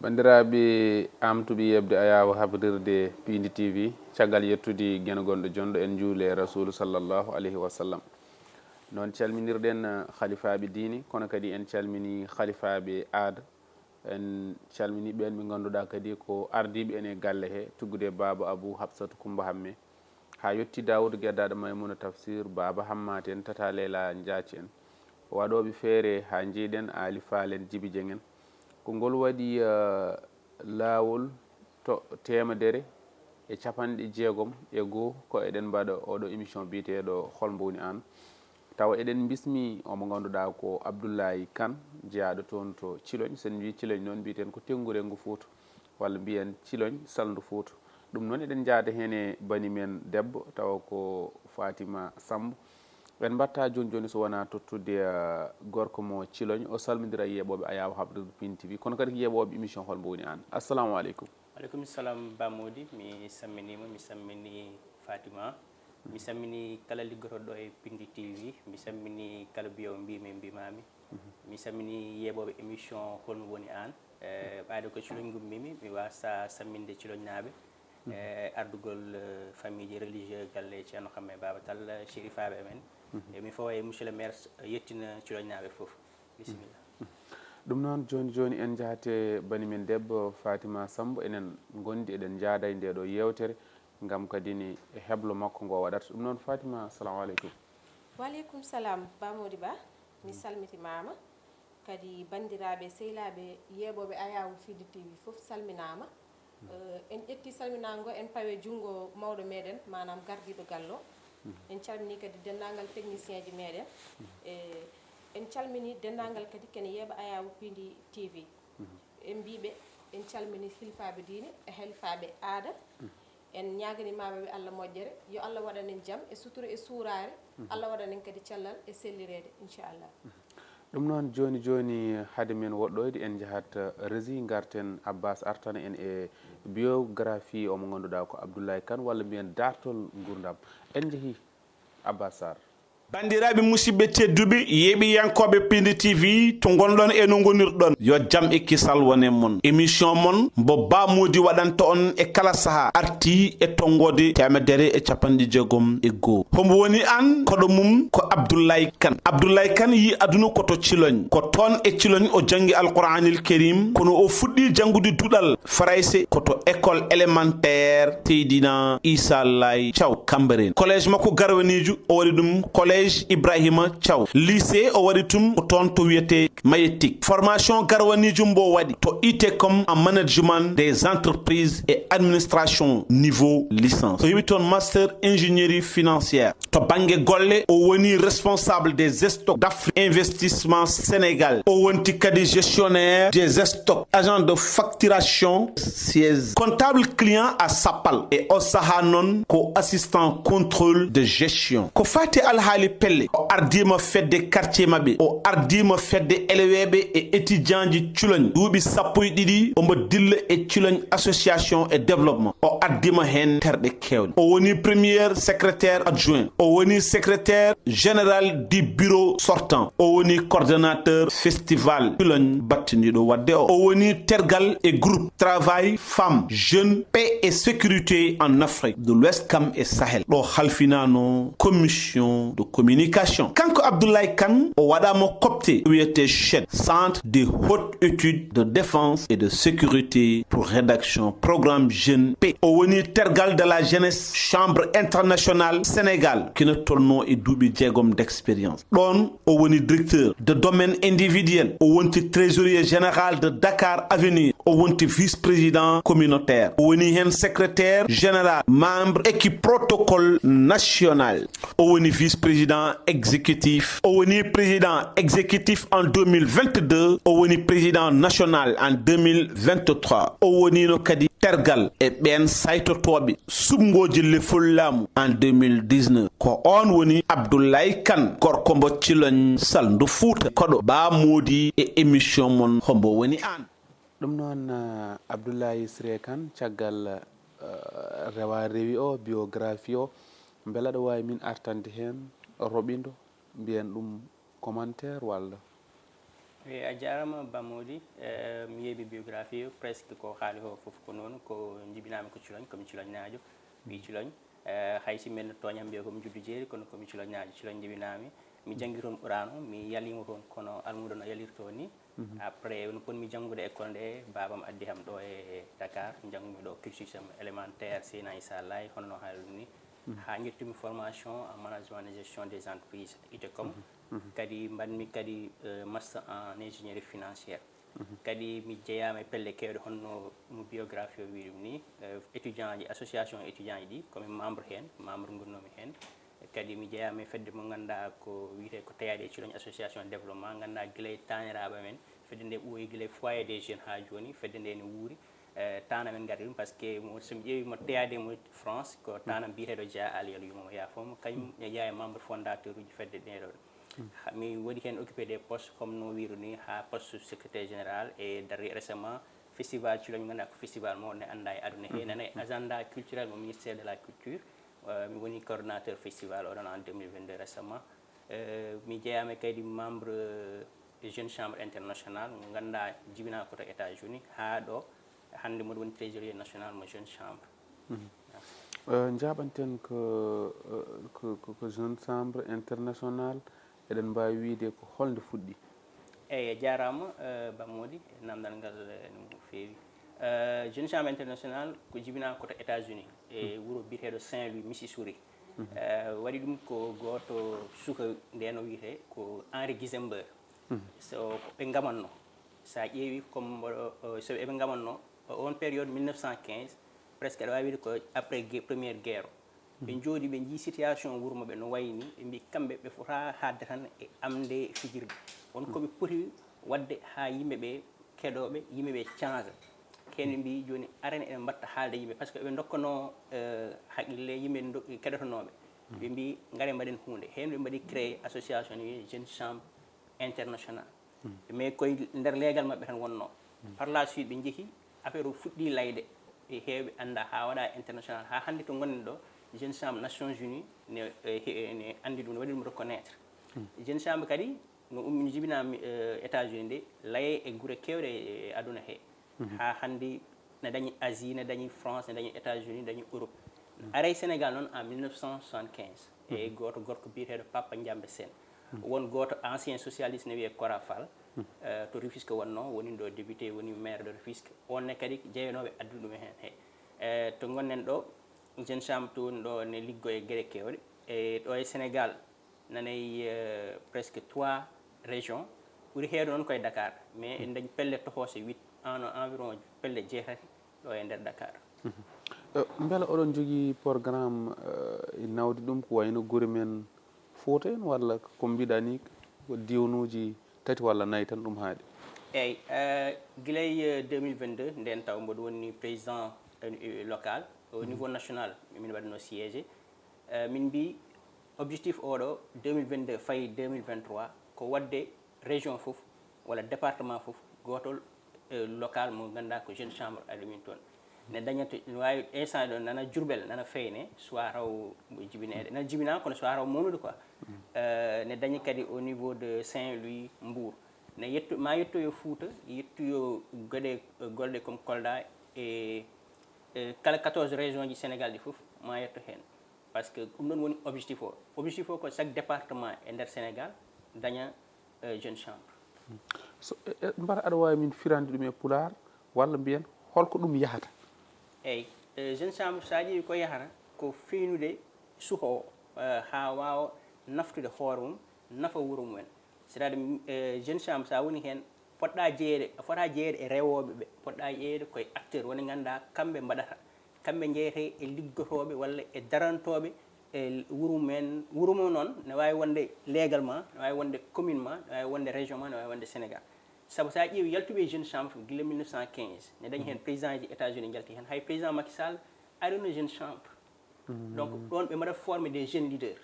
bandiraɓe amtuɓe yebde ayawa habdirde Piindi TV caggal yettude gueno gonɗo jondo en juule rasulu sallllahu alayhi wa sallam noon calminirɗen khalifaɓe diine kono kadi en calmini khalifaɓe aada en calmini ɓen ɓe ganduɗa kadi ko ardiɓe ene galle he tuggude baba abou habsatou coumba hamme ha yetti dawoudou gueddaɗo maymouna tafsir baba hammate en tata leyla diathi en waɗoɓe feere ha jiiɗen ali falen djibi dieng en ko ngol waɗi laawol to temedere e capanɗe jeegom e goho ko eɗen mbaɗa oɗo émission biyeteɗo hol mbo woni an tawa eɗen bismi omo ganduɗa ko Abdoulaye Kane jeeyaɗo toon to Thilogne sen wi Thilogne noon mbiyeten ko tengguure ngu Fouta walla mbiyen Thilogne saldu Fouta ɗum noon eɗen jaada hen e bani men debbo tawa ko Fatima Sambo en mbatta joni joni so wona tottude gorko mo Thilogne o salmodira yeɓoɓe ayawa habdude Piindi TV kono kadi ko yeɓoɓe émission hol mbo woni an assalamu aleykum. Aleykum salam Bamodi mi samminima mi sammini Fatima mi sammini kala liggotoɗo e Piindi TV mi sammini kala biyowo mbimami mi sammini yeɓoɓe émission hol mbo woni an ɓaade ko Thilogne gummimi mi wasa samminde Thilogne naaɓe ardugol famille ji religieux galle ceerno Hamme Baba Tall chérifaɓe men e mi fawa e monsieur le maire yettina Thilogne naaɓe foof bisimilla ɗum noon joni joni en jahate bani men debbo Fatima Sambo enen gondi eɗen jaada e ndeɗo yewtere gam kadi ni heblo makko ngo waɗata ɗum noon Fatima assalamu aleykum. Waleykum salam Bamodi Ba mi salmitimama kadi bandiraɓe sehilaɓe yeɓoɓe ayawu Piindi TV foof salminama en ƴetti salminago en pawe junggo mawɗo meɗen manam gardiɗo gallo en calmini kadi dendagal technicien ji meɗen en calmini dendagal kadi kene yeeɓa ayawu Piindi TV en mbiɓe en calmini hilfaɓe diine e hilfaɓe aada en ñaganimaɓeɓe Allah moƴƴere yo Allah waɗanen jaam e sutura e suurare Allah waɗanen kadi cellal e sellirede inchallah. ɗum noon joni joni haade men woɗɗoyde en jahat rési garten Abbas artana en e biographie omo ganduɗa ko Abdoulaye Kane walla mbiyen dartol gurdam en jeehi Abbas Sarr. bandiraɓe musidɓe tedduɓe yeeɓiyankoɓe Piindi TV to gonɗon e no gonirɗon yo jaam e kisal wone mon émission mon mbo Bamodi waɗanta on e kala saaha arti e tongode temedere e capanɗe jeegom e goho hombo woni an koɗo mum ko Abdoulaye Kane. Abdoulaye Kane yi aduna koto Thilogne ko toon e Thilogne o janggi alqouranil karim kono o fuɗɗi janggude duɗal français koto école élémentaire Seydina Issa Laye Thiaw Cambérène collège makko garwanijo o waɗi ɗum collège Ibrahima Thiaw lycée o waɗi tum ko toon to wiyete Mayetik formation garwanijo mbo waɗi to ITCOM en management des entreprises et administration niveau licence o heɓi toon master ingénierie financière to banggue golle o woni responsable des stocks d'Afrique investissement Sénégal o wonti kadi gestionnaire des stocks agent de facturation siège comptable client à Sapal et o saaha noon ko assistant contrôle de gestion ko fati alhaali pelle o ardima fedde quartier mabɓe o ardima fedde eleweɓe e étudiant ji Thilogne duuɓi sappo e ɗiɗi omo dilla e Thilogne association et développement o ardima hen terɗe kewɗe o woni premier secrétaire adjoint o woni secrétaire général du bureau sortant o woni coordonnateur festival Thilogne battidiɗo wadde o woni tergal e groupe travail femmes jeunes paix et sécurité en Afrique de l'Ouest CAM et Sahel ɗo halfinano commission de communication kanko Abdoulaye Kane o waɗama copte wiyete CHED centre de haute étude de défense et de sécurité pour rédaction programme jeune paix o woni tergal de la jeunesse chambre internationale Sénégal kino tolno e duuɓi jeegom d'expérience ɗon o woni directeur de domaine individuel o wonti trésorier général de Dakar Avenir o wonti vice-président communautaire o woni hen secrétaire général membre équipe protocole national o woni vice-président exécutif o woni président exécutif en 2022 o woni président national en 2023 o woni no kadi tergal e ɓen saytotoɓe sumgoji lefol laamu en 2019 ko on woni Abdoulaye Kane gorko mbo Thilogne saldu Fouta koɗo Bamodi e émission mon hombo woni an. ɗum noon Abdoulaye Siré Kane caggal rewa rewi o biographie o beela aɗa wawi min artande hen roɓindo mbiyen ɗum commentaire walla a jarama Bamodi mi yeeɓi biographie presque ko haali ho fof ko noon ko jibinami ko Culogne komi Culogne wi Culogne haysi men toñam mbiya komi juddu jeeri kono komi Culogne Culogne jibinami mi jangi toon Ɓurano mi yalimo toon kono almudo no yalirto ni après no ponmi janngude école nde babam addi ham ɗo e Dakar jangumi ɗo cursus am élémentaire Seyna Issa Laye hono no haalni ni ha jettumi formation en management et gestion des entreprises ITECOM kadi mbanmi kadi master en ingénierie financière kadi mi jeeyama e pelle kewɗe honno no biographie o wi ɗum ni étudiant ji association étudiant ji ɗi komi membre gonnomi hen kadi mi jeeyama e fedde mo ganduɗa ko wiyete ko teyade e Culogne association développement ganduɗa guilay taniraɓe men fedde nde ɓooyi guilay foyer des jeunes ha joni fedde nde ne wuuri tana men gadi ɗum par ce que somi ƴeewi mo teyade mo France ko tana mbiyeteɗo Dia Aliel yumomo yafomo kañum e jeeya membre fondateur uji fedde ɗeɗo mi waɗi hen occupé des postes comme no wiru ni ha poste secrétaire général et dari récemment festival Culogne ganduɗa ko festival mo ne anda e aduna he nana agenda culturel mo ministère de la culture mi woni coordonnateur festival oɗon en 2022 récemment mi jeeyama kadi membre jeune chambre international mo ganduɗa jibina koto États-Unis ha ɗo hande moɗo woni trésorier national mo jeune chambre jaɓanten ko jeune chambre international eɗen mbawi wiide ko holde fuɗɗi eyyi jarama Bamodi namdal ngal no feewi jeune chambre international ko jibina koto États-Unis e wuuro biyeteɗo Saint-Louis Mississippi waɗi ɗum ko goto suka ndeno wiyete ko Henri Guisember so ɓe gamanno sa ƴeewi comme so ɓe gamanno on période 1915 presque aɗa wawi wiide ko après première guerre ɓe jooɗi ɓe jii situation wuuro maɓɓe no wayni ɓe mbi kamɓe ɓe fota hadde tan e amde fijirde won koɓe poti wadde ha yimɓeɓe keɗoɓe yimɓeɓe change kene mbi joni arene eɓe mbatta haalde yimɓe par ce que ɓe dokkano haqqille yimɓe keɗotonoɓe ɓe mbi gaare mbaɗen hunde hen ɓe mbaɗi créé association ni jeune chambre international mais koye nder leegal maɓɓe tan wonno par la suite ɓe jeehi affaire o fuɗɗi layde e heewɓe anda ha waɗa international ha hande to gonɗen ɗo jeune chambre Nations Unies ne andi ɗum ne waɗi ɗum reconnaître jeune chambre kadi no ummi jibinami États-Unis nde laye e guure kewɗe e aduna he ha hande ne dañi Asie ne dañi France ne dañi États-Unis dañi Europe aray Sénégal noon en 1975 e goto gorko biyeteɗo Papa Ndiambe Sène won goto ancien socialiste ne wiye Kora Fall to Rufisque wonno woni ɗo député woni maire de Rufisque onne kadi jeeyanoɓe addude ɗum hen he to gonnen ɗo jeune chambre toon ɗo ne liggo e gueɗe kewɗe e ɗo e Sénégal nanay presque 3 régions ɓuuri heewde noon koye Dakar mais en dañi pelle tohose 8 environ pelle 6 ɗo e nder Dakar beela oɗon jogui programme nawde ɗum ko wayno guure men Fouta en walla ko mbiɗa ni ko diwnuji 3 walla 4 tan ɗum haaɗi eyyi guilay 2022 nden taw mboɗo woni président local au niveau national min waɗino siégé min mbi objectif oɗo 2022 fayi 2023 ko wadde région fof walla département fof gotol local mo ganduɗa ko jeune chambre aɗumin toon ne dañata ne wawi instant ɗo nana Diourbel nana Feyne soit raw jibinede nana jibina kono soit raw mawnude quoi ne dañi kadi au niveau de Saint-Louis Mbour ne yetto ma yettoyo Fouta yettoyo golɗe comme Kolda e kala 14 régions du Sénégal ɗi fof ma yetto hen par ce que ɗum ɗon woni objectif o ko chaque département e nder Sénégal daña jeune chambre so mbara aɗa wawi min firande ɗum e Pulaar walla mbiyen holko ɗum yahata eyyi jeune chambre sa ƴeewi ko yahata ko feynude suuka o ha wawa naftude hoore mum nafa wuuro mumen c'est à dire jeune chambre sa woni hen poɗɗa jeeyede a fota jeeyede e rewoɓe ɓe poɗɗa jeeyede koye acteur woni ganduɗa kamɓe mbaɗata kamɓe jeeyete e liggotoɓe walla e darantoɓe e wuuro mumen wuuro mum noon ne wawi wonde légalement ne wawi wonde communement ne wawi wonde région ma ne wawi wonde Sénégal saabu sa ƴeewi yaltuɓe jeune chambre guila 1915 ne dañi hen président ji États-Unis jalti hen hay président Macky Sall arino jeune chambre donc ɗon ɓe mbaɗat former des jeunes leaders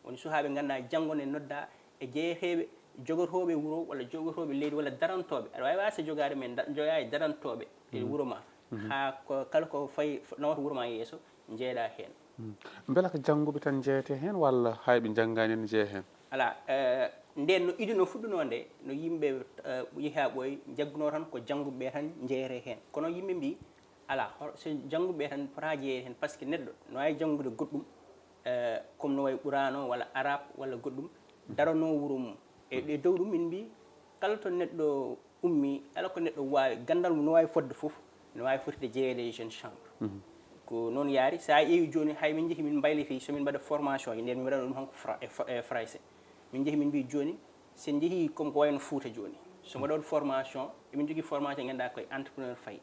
woni sukaɓe ganduɗa janggo ne nodda e jeeyeteɓe jogotoɓe wuuro walla jogotoɓe leydi walla darantoɓe aɗa wawi wasa jogade men joga e darantoɓe e wuuro ma ha ko kala ko fayi nawata wuuro ma yeeso jeeɗa hen beela ko jangguɓe tan jeeyete hen walla hayɓe janggani ne jeeya hen ala nden no idu no fudduno nde no yimɓe yiha ɓoy jagguno tan ko jangguɓe tan jeere hen kono yimɓe mbi ala so jangguɓe tan pota jeere hen par ce que neɗɗo no wawi janggude goɗɗum comme no wayi ɓurano walla arabe walla goɗɗum darano wuuro mum e dow ɗum min mbi kala to neɗɗo ummi ala ko neɗɗo wawi gandal no wawi fodde foof no wawi fotide jeeyede jeune chambre ko noon yaari sa ƴeewi joni hay min jeehi min mbayliti somin mbaɗa formation e nden mi waɗano ɗum hanko français min jeehi min mbi joni sen jeehi comme ko wayno Fouta joni so mbaɗon formation emin jogui formation ganduɗa koye entrepreneur fayi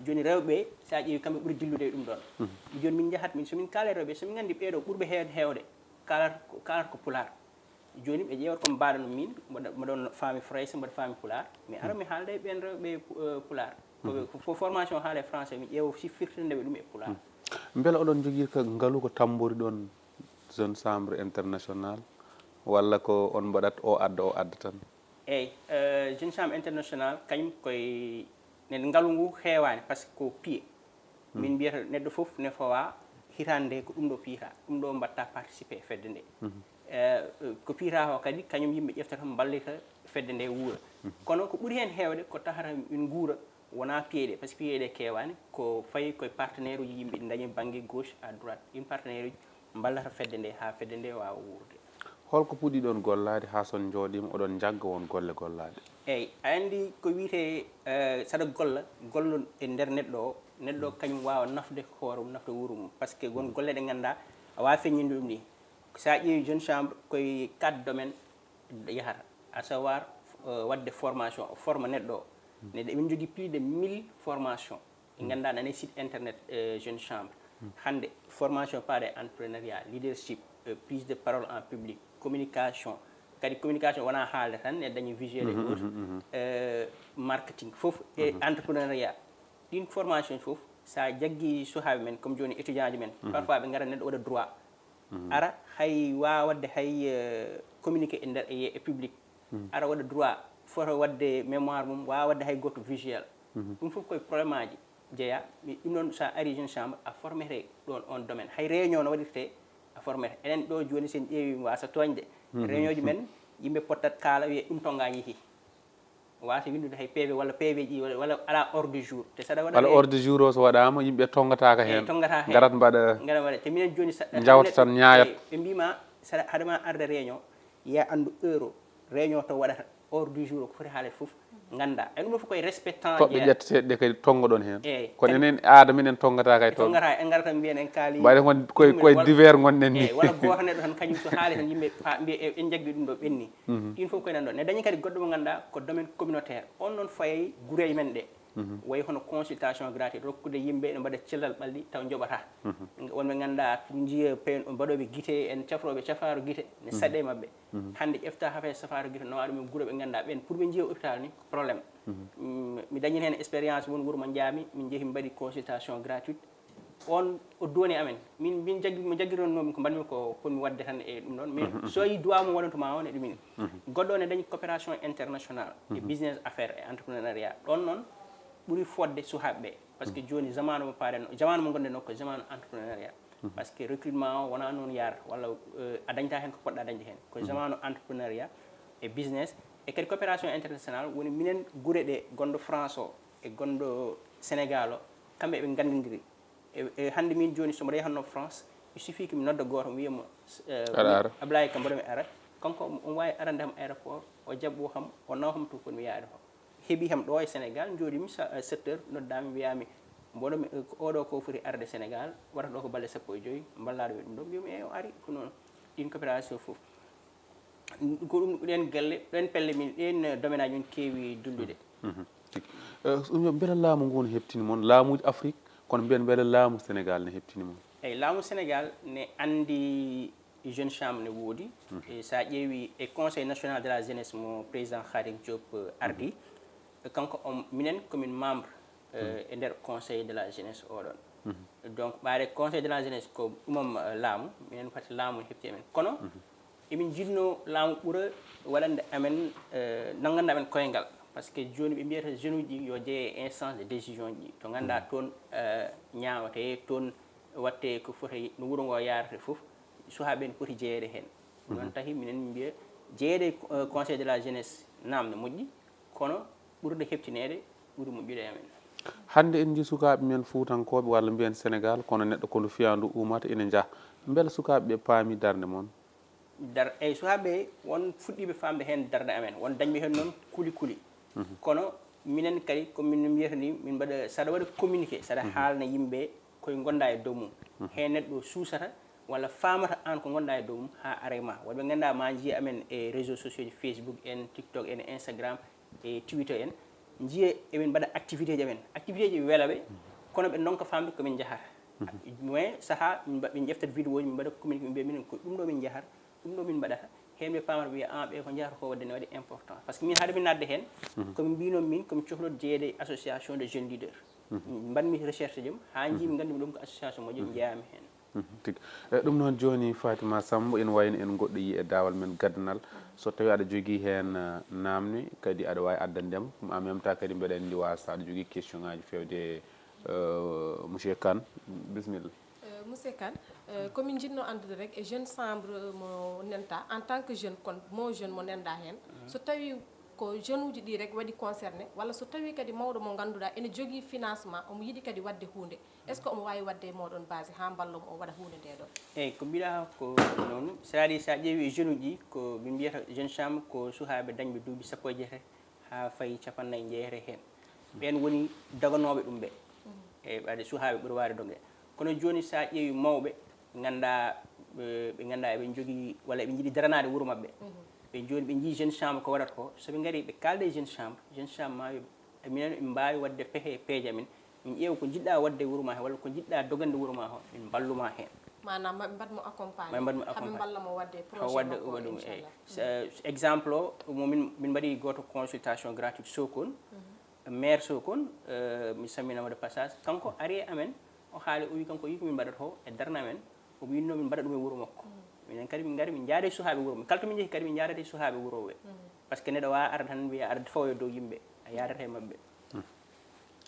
joni rewɓe sa ƴeewi kamɓe ɓuuri dillude e ɗum ɗon joni min jahat min somin kaala rewɓe somin gandi ɓeeɗo ɓurɓe heewde kalata ko pulaar joni ɓe ƴeewat komi mbaɗano min mbaɗon faami français mbaɗa faami pulaar mais ara mi haalda e ɓen rewɓe pulaar ko formation haala e français mi ƴeewa si firtindeɓe ɗum e pulaar beela oɗon jogui ko ngaalu ko tambori ɗon jeune chambre international walla ko on mbaɗat o adda tan eyyi jeune chambre international kañum koye ne ngaalu ngu heewani par ce que ko pied min mbiyata neɗɗo foof ne fawa hitande nde ko ɗum ɗo piita ɗum ɗo mbatta participé fedde nde ko piita o kadi kañum yimɓe ƴeftata mballita fedde nde wuura kono ko ɓuuri hen heewde ko tahata min guura wona piyeɗe par ce que piyeɗe kewani ko fayi koye partenaire uji yimɓe ɗi dañi banggue gauche à droite ɗin partenaire uji mballata fedde nde ha fedde nde wawa wuurde holko puɗɗi ɗon gollade ha son jooɗima oɗon jagga won golle gollade eyyi a andi ko wiyete saɗa gollo e nder neɗɗo o kañum wawa nafde hoore mum nafde wuuro mum par ce que won golle ɗe ganduɗa a wawi feññinde ɗum ni sa ƴeewi jeune chambre koye 4 domaine yahata à savoir wadde formation o forma neɗɗo o neɗɗo emin jogui plus de 1000 formation ɗi ganduɗa nane site internet jeune chambre hande formation paɗe entrepreneuriat leadership prise de parole en public communication kadi communication wona haalde tan e dañi visuel e autre marketing foof e entrepreneuriat ɗin formation foof sa jaggui suhaɓe men comme joni étudiant ji men parfois ɓe gara neɗɗo waɗa droit ara hay wawa wadde hay communiqué e nder e public ara waɗa droit foto wadde mémoire mum wawa wadde hay goto visuel ɗum foof koye probléme aji jeeya ɗum ɗon sa ari jeune chambre a formete ɗon on domaine hay réunion no waɗirte a formete enen ɗo joni sen ƴeewi wasa toñde réunion ji men yimɓe pottat kaala wiye ɗum tonga yeehi wasa windude hay PV walla PV ji walla ala ordre du jour te saɗa waɗa walla ordre du jour o so waɗama yimɓe tongataka hen garat mbaɗa te minen joni jawta tan ñayat ɓe mbima saɗa haɗama arde réunion ya andu heure réunion to waɗata ordre du jour ko foti haalede foof ganda e ɗum ɗo fof koye respectant toɓɓe ƴetteteɗe ɗe kadi tongoɗon hen kono enen aada minen tongata kay tongata en garata mbiyen en kaali mbaɗe gon koye divers gonɗen ni walla goto neɗɗo tan kañum so haali tan yimɓe mbiye en jaggi ɗum ɗo ɓenni ɗin foof koye nan ɗo ne dañi kadi goɗɗo mo ganduɗa ko domaine communautaire on noon fayi guureji men ɗe wayi hono consultation gratuite rokkude yimɓe no mbaɗa cellal ɓalli taw joɓata wonɓe ganduɗa pour jiiya mbaɗoɓe guite en cafroɓe cafaru guite ne saɗe mabɓe hande ƴefta hafe safaru guite nawa ɗum e guure ɓe ganduɗa ɓen pour ɓe jiiya hôpital ni probléme mi dañin hen expérience won wuuro mo jaami min jeehi mbaɗi consultation gratuite on o duwoni amen min jaggironnomi ko mbaɗmi ko ponmi wadde tan e ɗum ɗon mais so yi duwa mum waɗantuma on e ɗumini goɗɗo o ne dañi coopération internationale e business affaire et entrepreneuriat ɗon noon ɓuuri fodde suhaɓeɓe par ce que joni zamanu mo paaren zamanu mo gonɗen o ko zamanu entrepreneuriat par ce que recrutement o wona noon yarata walla a dañta hen ko poɗɗa dañde hen ko zamanu entrepreneuriat e business e kadi coopération internationale woni minen guure ɗe gonɗo France o e gonɗo Sénégal o kamɓe ɓe gandidiri e hande min joni somo yahanno France il suffit que mi nodda goto mi wiyamo Abdoulaye Kane mboɗo mi ara kanko on wawi arande ham aéroport o jabbo kam o nawa kam to komi yaade ho heeɓi ham ɗo e Sénégal jooɗimi 7 heures noddami wiyami mboɗo oɗo ko foti arde Sénégal wata ɗo ko balɗe 15 ballaɗo wi ɗum ɗo mbiyami o ari ko noon ɗin coopération foof ko ɗum ɗen galle ɗen pelle min ɗen domaine aji min keewi dullude ɗum yo beele laamu ngu ne heɓtini moon laamuji Afrique kono mbiyen beele laamu Sénégal ne heɓtini moon eyyi laamu Sénégal ne andi jeune chambre ne woodi e sa ƴeewi e conseil national de la jeunesse mo président Khadim Diop ardi kanko on minen komin membre e nder conseil de la jeunesse oɗon donc ɓaade conseil de la jeunesse ko ɗumam laamu minen fati laamu ne heɓti amen kono emin jinno laamu ɓuura waɗande amen nangande amen koyngal par ce que joni ɓe mbiyata jeune uji yo jeeye instance de décision ji to ganduɗa toon ñawate toon watte ko foti no wuuro ngo yarate foof suhaɓe ne poti jeeyede hen noon tahi minen mbiya jeede conseil de la jeunesse namde moƴƴi kono ɓurde heɓtinede ɓuri moƴƴude e amen. hande en ji sukaɓe men fuutankoɓe walla mbiyen sénégal kono neɗɗo kono fiyandu umata ina jaa beele sukaɓe ɓe paami darde moon eyyi sukaɓe won fuɗɗiɓe famde hen darde amen won dañɓe hen noon kuli kono minen kadi komin mbiyata ni min mbaɗa saɗa waɗa communiqué saɗa haalna yimɓe koye gonɗa e dow mum hen neɗɗo suusata walla famata an ko gonɗa e dow mum ha are ma wonɓe ganduɗa ma jiiya amen e réseaux sociaux ji Facebook en TikTok en Instagram e Twitter en jiiya emin mbaɗa activité ji amen activité ji weela ɓe kono ɓe donka famde komin jahata mais saaha min ƴeftat vidéo ji min mbaɗa communiqué min mbiya minen ko ɗum ɗo min jahata ɗum ɗo min mbaɗata hen ɓe pamata wiya an ɓe ko jahata ko wadde ne waɗi important par ce que min haade min nadde hen komin mbino min komi cohlude jeeyede association de jeunes leaders mbanmi recherche jom ha jiimi gandumi ɗum ko association moƴƴo jeeyami hen tigi ɗum noon joni Fatima Sambo en wayno en goɗɗo yi e dawal men gaddanal so tawi aɗa jogui hen namni kadi aɗa wawi addandema en même temps kadi mbeɗa andi wasa aɗa jogui question ngaji fewde monsieur Kane bisimilla monsieur Kane komin jinno andude rek e jeune chambre mo nenta en tant que jeune kon mo jeune mo nenda hen so tawi ko jeune uji ɗi rek waɗi concerné walla so tawi kadi mawɗo mo ganduɗa ene jogui financement omo yiiɗi kadi wadde hunde est ce que omo wawi wadde moɗon base ha ballomo o waɗa hunde nde ɗon eyyi ko mbiɗa ko noon c'est-à-dire sa ƴeewi jeune uji ko min mbiyata jeune chambre ko sukaɓe dañɓe duuɓi sappo e jeetati ha fayi capannayyi jeeyete hen ɓen woni daganoɓe ɗum ɓe e ɓade sukaɓe ɓuuri wade dongue kono joni sa ƴeewi mawɓe ganduɗa ɓe ganduɗa eɓe jogui walla eɓe jiiɗi daranade wuuro mabɓe ɓe joni ɓe jii jeune chambre ko waɗata ko soɓe gaari ɓe kalde jeune chambre ma minen min mbawi wadde peeje peeje amen min ƴeewa ko jiɗɗa wadde wuuro ma he walla ko jiɗɗa dogande wuuro ma o min balluma hen manam maɓe mbaɗmo accompagné haɓe ballamo wadde wadde ɗum eyyi exemple o min mbaɗi goto consultation gratuite Sokone maire Sokone mi samminamo de passage kanko ari amen o haali o wi kanko yi komin mbaɗata ko e darna amen omo yinno min mbaɗa ɗum e wuuro makko minen kadi min gari min jaade sukaɓe wuuro kala to min jeehi kadi min jaadate sukaɓe wuuro ɓe par ce que neɗɗo wawa arde tan wiya arde fawo e dow yimɓe a yadata e mabɓe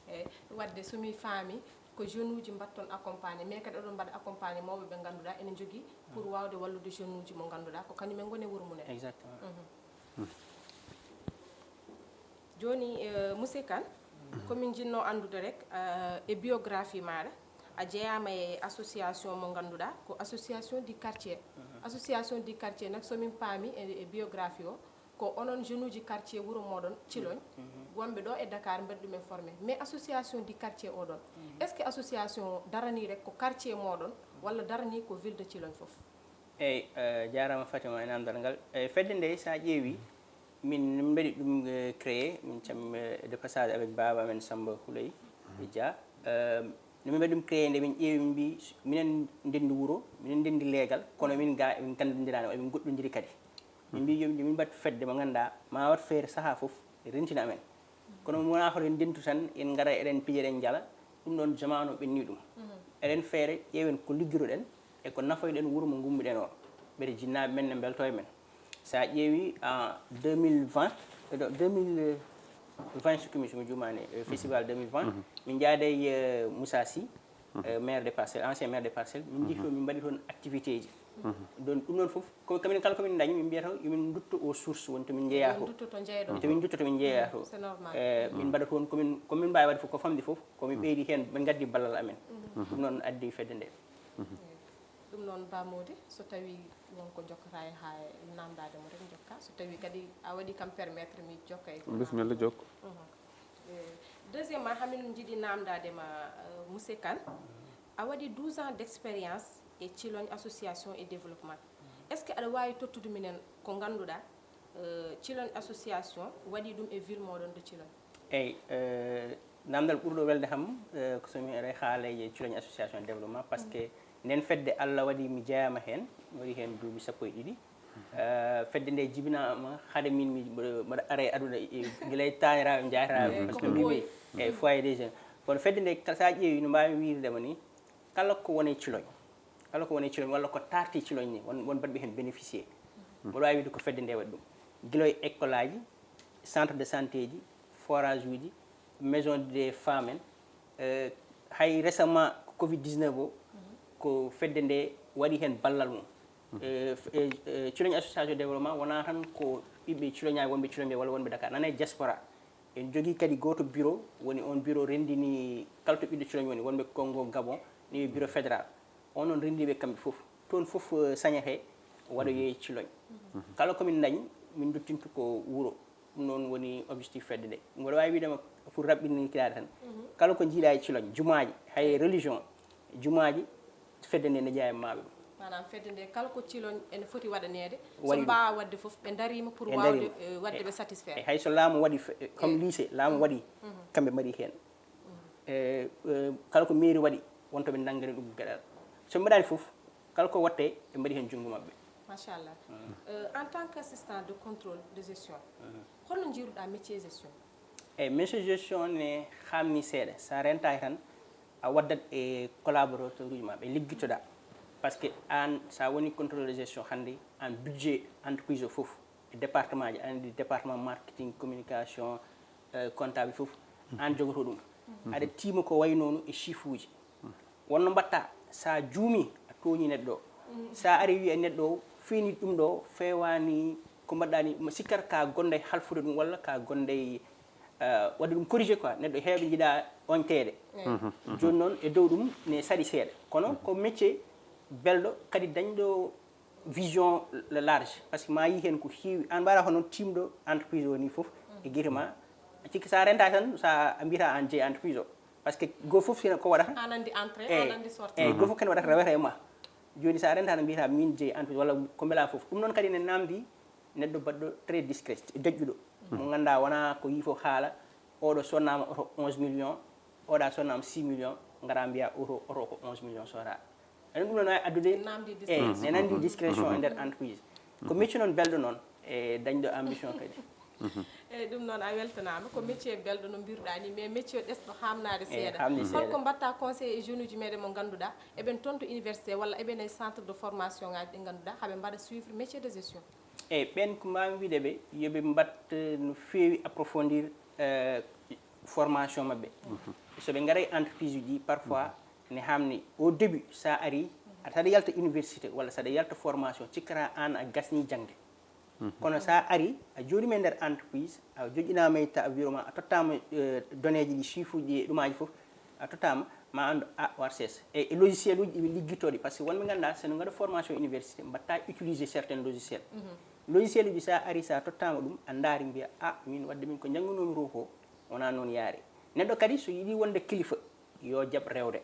eyyi wadde somi faami ko jeune uji mbatton accompagné mais kadi oɗon mbaɗa accompagné mawɓe ɓe ganduɗa ene jogui pour wawde wallude jeune uji mo ganduɗa ko kañumen goni e wuuro mumen exactement joni monsieur Kane komin jinno andude rek e biographie maɗa a jeeyama e association mo ganduɗa ko association du quartier association du quartier nak somin paami e biographie o ko onon jeune uji quartier wuuro moɗon Thilogne wonɓe ɗo e Dakar mbaɗi ɗumen formé mais association du quartier oɗon est ce que association darani rek ko quartier moɗon walla darani ko ville de Thilogne foof eyyi jarama Fatima e namdal ngal fedde nde sa ƴeewi min mbaɗi ɗum créé min cammi de passage avec baba amen Samba Houleye Dia no min mbaɗi ɗum créé nde min ƴeewi min mbi minen ndendi wuuro minen ndendi leegal kono min ga min gandandirani emin goɗɗodiri kadi min mbi yoɓi min mbaɗ fedde mo ganduɗa ma wat feere saaha foof rentina amen kono wona hoto en dentu tan en gara eɗen piija eɗen jala ɗum ɗon jamanu ɓenni ɗum eɗen feere ƴeewen ko liggiroɗen e ko nafoyɗen wuuro mo gummiɗen o ɓeɗe jinnaɓe men ne belto e men sa ƴeewi en 2020 sukumi somi jumani festival 2020 min jaade Moussa Sy maire des Parcelles ancien maire des Parcelles min jeehi to min mbaɗi toon activité ji don ɗum ɗon foof kamin kala komin dañi min mbiyata yomin dutto aux sources woni tomin jeeya to tomin dutto tomin jeeya to min mbaɗa toon komin mbawi wadde fof ko famdi foof komin ɓeydi hen ɓe gaddi ballal amen ɗum noon addi fedde nde ɗum noon bamodi so tawi wonko jokkata e ha namdade mo rek jokka so tawi kadi a waɗi kam permettre mi jokka e bisimilla jokko deuxièmement hamin jiiɗi namdadema monsieur Kane a waɗi 12 ans d' expérience e Thilogne association et développement est ce que aɗa wawi tottude minen ko ganduɗa Thilogne association waɗi ɗum e ville moɗon de Thilogne eyyi namdal ɓurɗo welde kam ko somi aɗa haaleje Thilogne association et développement par ce que nden fedde Allah waɗi mi jeeyama hen mi waɗi hen duuɓi sappo e ɗiɗi fedde nde jibinama haade min mbaɗa ara e aduna guilay tañiraɓe jayataɓe par ce que mbimi e foyer des jeunes kono fedde nde sa ƴeewi no mbawi wirdema ni kala ko woni Thilogne walla ko tarti Thilogne ni won mbaɗɓe hen bénéficié mboɗo wawi wide ko fedde nde waɗi ɗum guiloye école aji centre de santé ji forage uji maison des femmes en hay récemment covid 19 o ko fedde nde waɗi hen ballal mum culoñ association développement wona tan ko ɓiɓɓe culoñaji wonɓe culoñɓe walla wonɓe Dakar nana diaspora en jogui kadi goto bureau woni on bureau rendini kala to ɓiɗɗo culoñ woni wonɓe Congo Gabon ni bureau fédéral on noon rendiɓe kamɓe foof toon foof sañete waɗoye culoñ kala komin dañi min duttintu ko wuuro ɗum noon woni objectif fedde ɗe mboɗo wawi widema pour raɓɓinnikirade tan kala ko jiiɗa e culoñ jumaji hay religion jumaji fedde nde ne jeeya e maɓe ɗum manam fedde nde kala ko ciloñ ene foti waɗanede so mbawa wadde foof ɓe darima pour wawde wadde ɓe satisfaire hay so laamu waɗi comme lycée laamu waɗi kamɓe mbaɗi hen kala ko mairie waɗi wonto ɓe nanggani ɗum gueɗal so mbaɗani foof kala ko watte ɓe mbaɗi hen junggo mabɓe machallah en tant qu'assistant de contrôle de gestion holno jiiruɗa métier gestion eyyi métier gestion ne hamni seeɗa sa rentaki tan a waddat e collaborateur uji ma ɓe liggitoɗa par ce que an sa woni contrôle de gestion hannde an budget entreprise o fof e département ji andi département marketing communication comptable fof an jogoto ɗum aɗa tiima ko way noonu e chiffre uji wonno mbatta sa juumi a tooñi neɗɗo o sa ari wi e neɗɗo o fini ɗum ɗo fewani ko mbaɗɗa ni sikkata ka gonde halfude ɗum walla ka gonde wadde ɗum corrigé quoi neɗɗo heeɓe jiiɗa oñteede joni noon e dow ɗum ne saɗi seeɗa kono ko métier belɗo kadi dañɗo vision large par ce que ma yi hen ko heewi an mbaɗa ko noon timɗo entreprise o ni foof e guite ma cikki sa renta tan sa mbiyata an jeeyi entreprise o par ce que go foof sina ko waɗata an andi entrée an andi sortie eyyi go foof kene waɗata rewata e ma joni sa renta tan mbiyata min jeeyi entreprise walla ko mbela foof ɗum noon kadi ne namdi neɗɗo baɗɗo très discret deƴƴuɗo mo ganduɗa wona ko yi foof haala oɗo sonnama oto 11 millions oɗa sonnama 6 millions gara mbiya oto ko 11 millions sora ene ɗum noon wawi addude ne nandi discrétion e nder entreprise ko métier noon belɗo noon e dañɗo ambition kadi eyyi ɗum noon a weltanama ko métier belɗo no mbiruɗa ni mais métier ɗesɗo hamnade seeɗa holko mbatta conseil e jeunes uji meɗen mo ganduɗa eɓen toon to université walla eɓen e centre de formation ngaji ɗi ganduɗa haaɓe mbaɗa suivre métier de gestion eyyi ɓen ko mbami wiide ɓe yooɓe mbatta no feewi approfondir formation mabɓe soɓe gaara e entreprise uji parfois ne hamni au début sa ari saɗa yalta université walla saɗa yalta formation cikkata an a gasni jangde kono sa ari a jooɗima e nder entreprise a joƴƴinama e ta bureau ma a tottama donné ji ɗi chiffre uji e ɗumaji foof a tottama ma andu a war seesa e logiciel uji ɗiɓe liggitoɗi par ce que wonɓe ganduɗa sono gaɗa formation université mbatta utiliser certains logiciel logiciel uji sa ari sa tottama ɗum a daari mbiya min wadde min ko janggunomi ro ko wona noon yaari neɗɗo kadi so yiiɗi wonde kilifa yo jaab rewde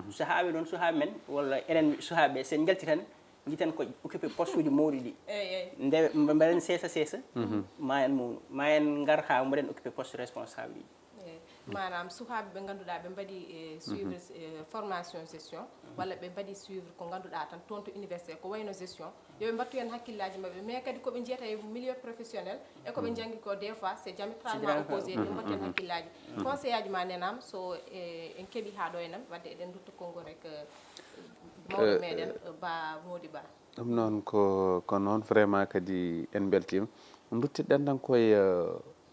sahaɓe noon sahaɓe men walla enen sahaɓe sen jalti tan jiten ko occupé poste uji mawɗi ɗi nde mbaɗen seesa ma en mawnu ma en gar ha mbaɗen occupé poste responsable uji manam sukaɓe ɓe ganduɗa ɓe mbaɗi suivre formation gestion walla ɓe mbaɗi suivre ko ganduɗa tan toon to université ko wayno gestion yoɓe mbattu hen hakkillaji mabɓe mais kadi koɓe jiyata e milieu professionnel e koɓe janggi ko des fois c'est diamétralement opposé ɓe mbattu hen hakkillaji conseil aji ma nenam so en keeɓi ha ɗo henam wadde eɗen dutta konngol rek mawɗo meɗen ba Mody Ba ɗum noon ko noon vraiment kadi en beltima duttiɗen tan koye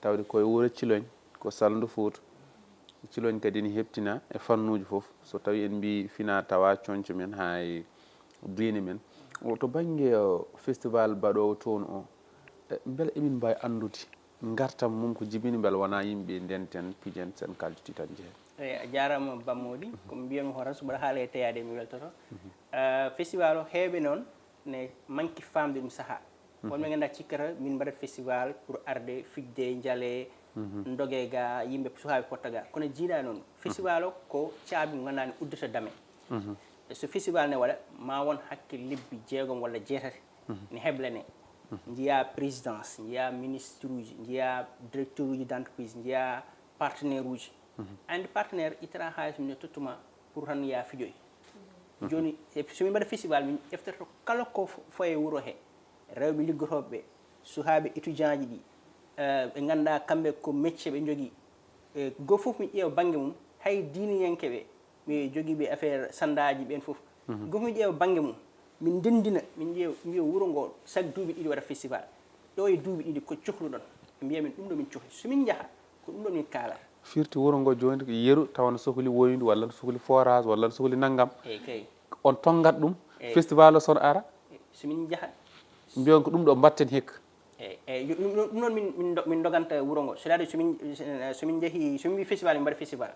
tawde koye wuuro Thilogne ko Saldu Fouta Thilogne kadi ne heptina e fannuji foof so tawi en mbi fina tawa conco men ha e diine men to banggue festival baɗowo toon o beele emin mbawi andude gartam mum ko jibini beele wona yimɓe ndenten pijen sen kalduti tan jeehen eyyi a jarama Ba Mody komi mbiyami horan so mbaɗa haala e teyade mi weltoto festival o heeɓe noon ne manque famde ɗum saaha wonɓe ganduɗa cikkata min mbaɗat festival pour arde fijde jaale dogue ga yimɓe sukaɓe potta ga kono jiiɗa noon festival o ko caabi mo ganduɗa ne uddata dame so festival ne waɗa ma won hakke lebbi 6 walla 7 ne heblane jiiya présidence jiiya ministre uji jiiya directeur uji d' entreprise jiiya partenaire uji andi partenaire itara halis mum ne tottuma pour tan ya fijoy joni somin mbaɗa festival min ƴeftoto kala ko foye wuuro he rewɓe liggotoɓe sukaɓe étudiant ji ɗi ɓe ganduɗa kamɓe ko métier ɓe jogui go foof mi ƴeewa banggue mum hay diiniyanke ɓe mi joguiɓe affaire sandaji ɓen foof go foof mi ƴeewa banggue mum min ndendina min mbiya wuuro ngo chaque duuɓi ɗiɗi waɗa festival ɗo e duuɓi ɗiɗi ko cohluɗon ɓe mbiya min ɗum ɗo min cohli somin jaaha ko ɗum ɗo min kaalata firti wuuro ngo joni ko yeru tawa no sohli woyndi walla no sohli forage walla no sohli naggam eyyi kay on tongat ɗum festival o son ara somin jaha mbiyon ko ɗum ɗo mbatten hikka eyyi ɗum noon min doganta wuro ngo c'est à dire somin jeehi somin mbi festival min mbaɗa festival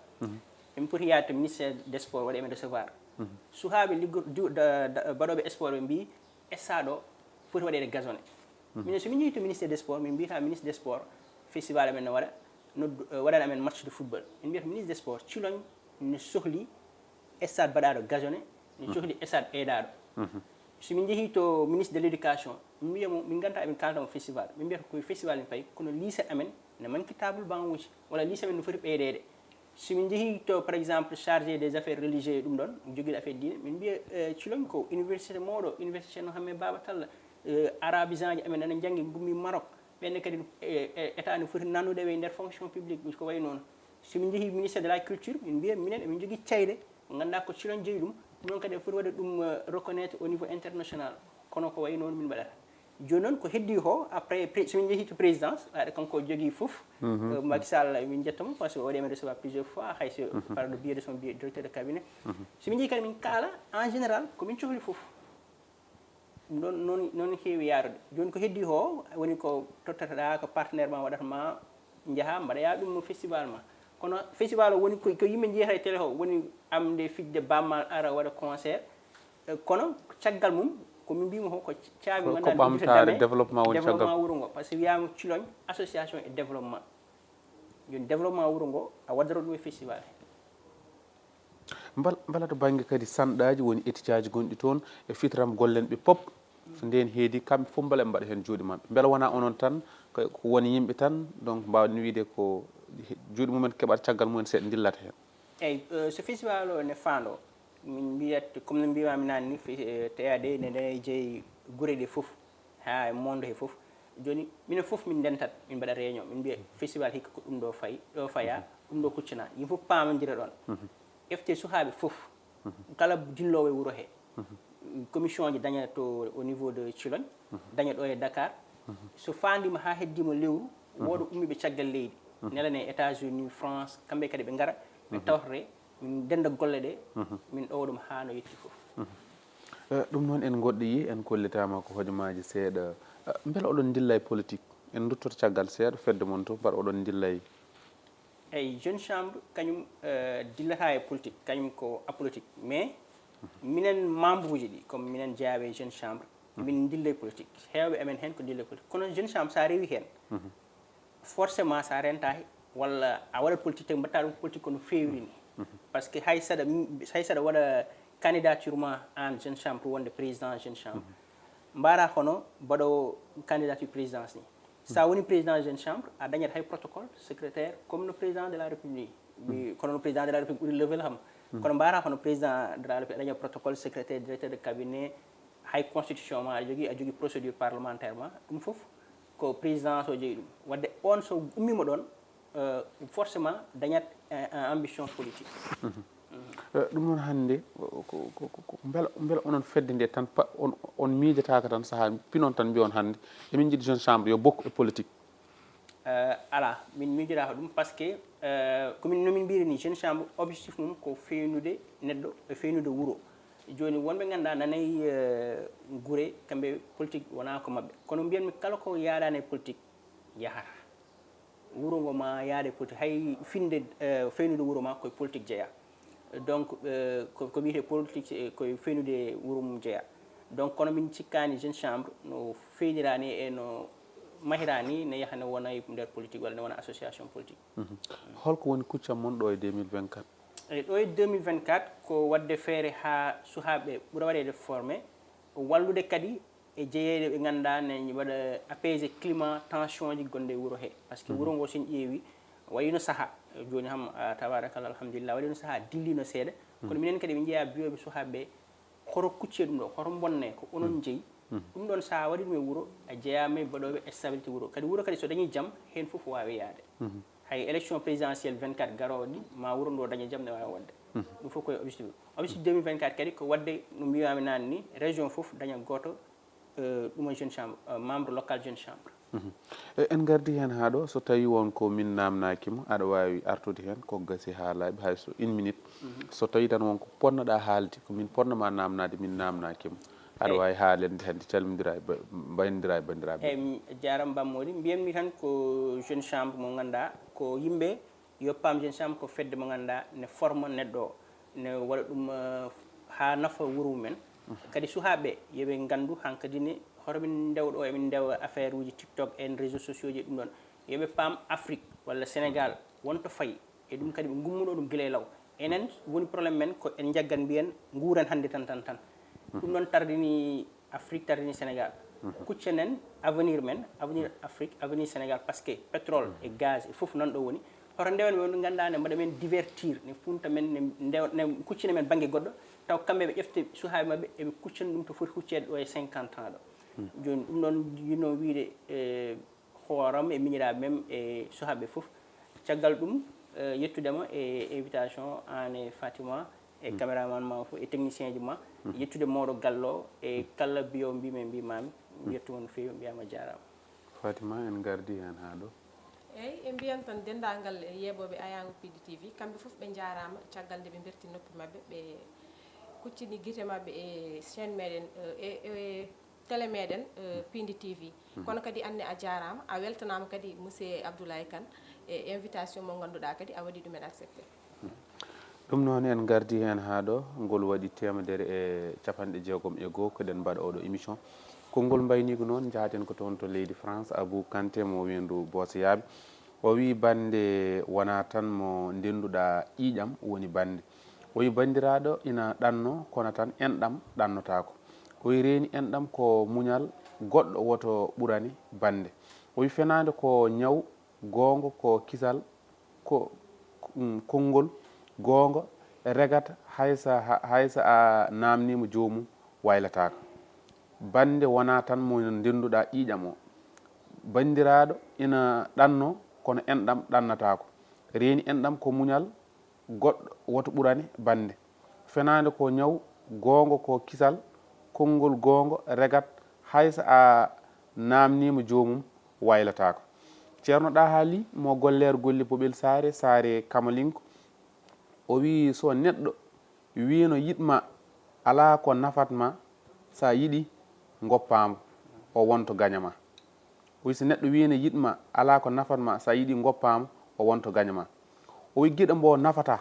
min poti yaade to ministére des sports waɗi men recevoir suhaaɓe baɗoɓe sport ɓe mbi stade o foti waɗede gazonné minen somin jeehi to ministére des sports min mbiyata ministre des sports festival amen no waɗa waɗana amen match de football min mbiyata ministre des sports Cilogne ne sohli stade baɗaɗo gazonné ne sohli stade ɓeydaɗo somin jeehi to ministre de l' éducation min mbiyamo min ganta emin kaltamo festival min mbiyata koye festival min payi kono lycée amen ne manque table banc uji walla lycée amen no foti ɓeydede somin jeehi to par exemple chargé des affaires religieuses ɗum ɗon joguiɗo affaire diine min mbiya Cilogne ko université mawɗo université Ceerno Hammet Baba Talla arabisant ji amen ene janggi gummi Maroc ɓenne kadi état ne foti nannude ɓe nder fonction publique ko wayi noon somin jeehi ministère de la culture min mbiya minen emin jogui ceyɗe ko ganduɗa ko Cilogne jeeyi ɗum non kadi foti waɗa ɗum reconnaître au niveau international kono ko wayi noon min mbaɗata joni noon ko heddi ko après somin jeehi to présidence aɗa kanko jogui foof Macky Sall min jettamo par ce que o waɗi men recevoir plusieurs fois hayso par le biais de son directeur de cabinet somin jeehi kadi min kaala en général komin cohli foof noon heewi yarude joni ko heddi ko woni ko tottataɗa ko partenaire ma waɗatama jaaha mbaɗaya ɗum festival ma kono festival o woni ko yimɓe jeyata e télé o woni amde fijde bammal ara waɗa concert kono caggal mum komin mbimo ko caabi ɓamtare développement woni développement wuro ngo par ce que wiyama Cilogne association et développement joni développement wuro ngo a waddata ɗum e festival mbala to banggue kadi sanɗaji woni étudiaji gonɗi toon e fitram gollen ɓe pop so nden heedi kamɓe fof mbala ɓe mbaɗa hen juuɗe mabɓe beela wona onon tan ko woni yimɓe tan donc mbawɗen wiide ko juuɗe mumen keɓat caggal mumen seeɗa dillata hen eyyi so festival o ne faando min mbiyat comme no mbimami nani ni TAD nene jeeyi guure ɗe foof ha monde he foof joni minen foof min ndentat min mbaɗa réunion min mbiya festival hikka ko ɗum ɗo fayi ɗo faya ɗum ɗo kuccana yimɓe foof pamodira ɗon efte suhaaɓe foof kala dillowo e wuuro he commission ji daña to au niveau de Cilogne daña ɗo e Dakar so fandima ha heddima lewru woɗo ummiɓe caggal leydi nelane États-Unis France kamɓe kadi ɓe gara ɓe tawtore min denda golle ɗe min ɗowa ɗum ha no yetti foof ɗum noon en goɗɗoyi en kollitama ko hojomaji seeɗa beela oɗon dilla e politique en duttoto caggal seeɗa fedde moon to mbaɗa oɗon dilla e eyyi jeune chambre kañum dillata e politique kañum ko apolitique mais minen membre uji ɗi comme minen jeeyaɓe jeune chambre min dilla e politique hewɓe amen hen ko dilla e politique kono jeune chambre sa rewi hen forcément sa renta walla a waɗat politique te mbatta ɗum politique kono fewri ni par ce que hay saɗa waɗa candidature ma an jeune chambre pour wonde président jeune chambre mbara hono mbaɗo candidature présidence ni sa woni président jeune chambre a dañat hay protocole secrétaire comme no président de la république kono no président de la république ɓuuri level ham kono mbara hono président de la république a dañat protocole secrétaire directeur de cabinet hay constitution ma a jogui procédure parlementaire ma ɗum foof ko présidence o jeeyi ɗum wadde on so ummima ɗon forcément dañat ambition politique ɗum noon hannde beela onon fedde nde tan on miijataka tan saaha pinon tan mbiyon hannde emin jiiɗi jeune chambre yo bokku e politique ala min miijotaka ɗum par ce que komin nomin mbiri ni jeune chambre objectif mum ko fewnude neɗɗo e fewnude wuuro joni wonɓe ganduɗa nanayi guure kamɓe politique wona ko mabɓe kono mbiyanmi kala ko yaɗani e politique yahata wuuro ngo ma yaade politique hay finde fewnude wuuro ma koye politique jeeya donc ko wiyete politique koye fewnude wuuro mum jeeya donc kono min cikkani jeune chambre no feynirani e no mahirani ne yaha ne wona nder politique walla ne wona association politique holko woni kuccam mon ɗo e 2024 eyi ɗo e 2024 ko wadde feere ha suhaaɓe ɓuura waɗede formé wallude kadi e jeeyede ɓe ganduɗa ne waɗa apaisé climat tension ji gonɗe e wuuro he par ce que wuuro ngo sen ƴeewi wayino saaha joni ham tabarakallah alhamdulillah waɗino saaha dillino seeɗa kono minen kadi ɓe jeeya biyoɓe suhaaɓeɓe hoto kucce ɗum ɗo hoto bonne ko onon jeeyi ɗum ɗon sa waɗi ɗum e wuuro a jeeyama e mbaɗoɓe stabilité wuuro kadi wuuro kadi so dañi jaam hen foof wawi yaade hay élection présidentielle 24 garowo ɗi ma wuuro ngo daña jaam ne wawi wadde ɗum fof koye objectif objectif 2024 kadi ko wadde no mbiyami nani ni région foof daña goto ɗum jeune chambre membre local jeune chambre en gardi hen ha ɗo so tawi wonko min namnakima aɗa wawi artude hen ko gasi haalaɓe hayso 1 minute so tawi tan wonko ponnoɗa haalde ko min ponnoma namnade min namnakima aɗa wawi haalende hande calmodira mbayodira e bandiraɓe eyyi jaram bammodi mbiyatmi tan ko jeune chambre mo ganduɗa ko yimɓe yo paam jeune chambre ko fedde mo ganduɗa ne forme neɗɗo o ne waɗa ɗum ha nafa wuuro mumen kadi sukaɓe yooɓe gandu hankkadine hotomin ndewɗo emin ndewa affaire uji tiktok en réseaux sociaux ji ɗum ɗon yooɓe paam Afrique walla Sénégal wonto fayi e ɗum kadi ɓe gummuɗo ɗum guila e law enen woni probléme men ko en jaggat mbiyen nguuren hannde tan ɗum noon tardini Afrique tardini Sénégal kuccenen avenir men avenir Afrique avenir Sénégal par ce que pétrole et gaz e fof nan ɗo woni hoto ndewen men ganduɗa ne mbaɗa men divertir ne funta men ne kuccina men banggue goɗɗo taw kamɓe ɓe ƴefte sukaɓe mabɓe eɓe kuccana ɗum to foti huccede ɗo e 50 ans ɗo joni ɗum noon yinno wiide hooram e miñiraɓe mem e sukaɓe foof caggal ɗum yettudema e invitation an e Fatima e caméraman ma fof e technicien ji ma yettude mawɗo gallo e kala biyo mbimami yettuma no fewi mbiyama jarama Fatima en gardi hen ha ɗo eyyi e mbiyan tan dendagal yeɓoɓe ayago Piindi TV kamɓe foof ɓe jarama caggal nde ɓe berti noppi mabɓe ɓe kuccini guite mabɓe e chaîne meɗen e télé meɗen Piindi TV kono kadi anne a jarama a weltanama kadi monsieur Abdoulaye Kane e invitation mo ganduɗa kadi a waɗi ɗumen accepté ɗum noon en gardi hen ha ɗo ngol waɗi temedere e 60 koɗen mbaɗa oɗo émission konngol mbayni ko noon jaaten ko toon to leydi France Abou Kanté mo windu Bosoyaɓe o wi bande wona tan mo ndenduɗa ƴiƴam woni bande o wi bandiraɗo ina ɗanno kono tan enɗam ɗannotako o wi reeni enɗam ko muñal goɗɗo woto ɓurani bande o wi fenade ko ñaw gonga ko kisal ko konngol gonga regata haysa a namnima jomum waylataka bande wona tan mo ndenduɗa ƴiƴam o bandiraɗo ina ɗanno kono enɗam ɗannatako reeni enɗam ko muñal goɗɗo woto ɓurani bande fenade ko ñaw gonga ko kisal konngol gonga regat haysa a namnima jomum waylatako ceerno ɗa haali mo gollere golli Boɓel Saare Kamalinko o wi so neɗɗo wino yiɗma ala ko nafatma sa yiɗi goppamo o wonto gañama o wi so neɗɗo wino yiɗma ala ko nafatma sa yiɗi goppamo o wonto gañama o wi gueɗo mbo nafata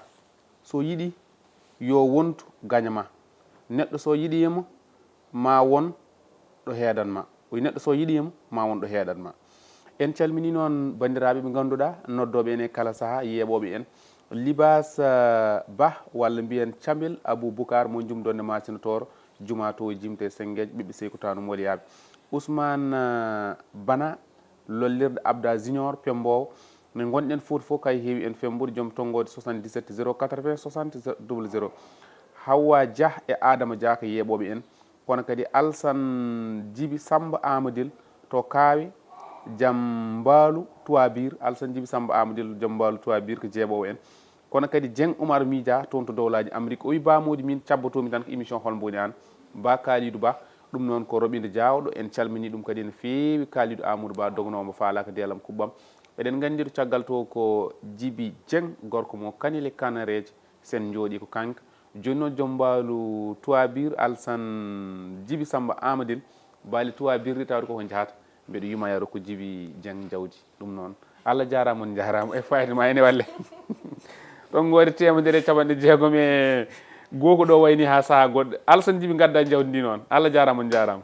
so yiɗi yo wontu gañama neɗɗo so yiɗima ma won ɗo heedanma o wi neɗɗo so yiɗima ma won ɗo heedanma en calmini noon bandiraɓe ɓe ganduɗa noddoɓe en e kala saaha yeɓoɓe en Libas Ba walla mbiyen Camel Aboubacar mo jumdonde masinotoro juma to jimte sengueji ɓiɓɓe Seykotano Moliyaɓe Ousmane Bana lollirde Abda Junior Pembowo ne gonɗen fof kay heewi en fembude joom tonggode 77 080 60 00 Hawa Dia e Adama Dia ko yeɓoɓe en kono kadi Alsane Djibi Samba Amadil to Kaawe Jam Mbaalu Touabir Alsane Djibi Samba Amadil Jam Mbaalu Touabir ko jeeɓowo en kono kadi Dieng Oumar Midia toon to dowlaji Amérique o wi bamodi min cabbotomi tan ko émission hol mboni an Ba Kalidou Ba ɗum noon ko roɓide jawɗo en calmini ɗum kadi no fewi Kalidou Amadou Ba dognomo faalaka deelam kubbam eɗen gandi to caggal to ko Djibi Dieng gorko mo Kanile Kanareje sen jooɗi ko kanko joni noon Jom Mbaalu Touabir Alsane Djibi Samba Amadil baali Touabir ri tawde koko jahata mbeɗo yumayaro ko Djibi Dieng jawdi ɗum noon Allah jarama on jarama e fayida ma ene walle ɗon gori temedere 60 e goko ɗo wayni ha saaha goɗɗo Alsane Djibi gadda jawdi ndi noon Allah jarama on jarama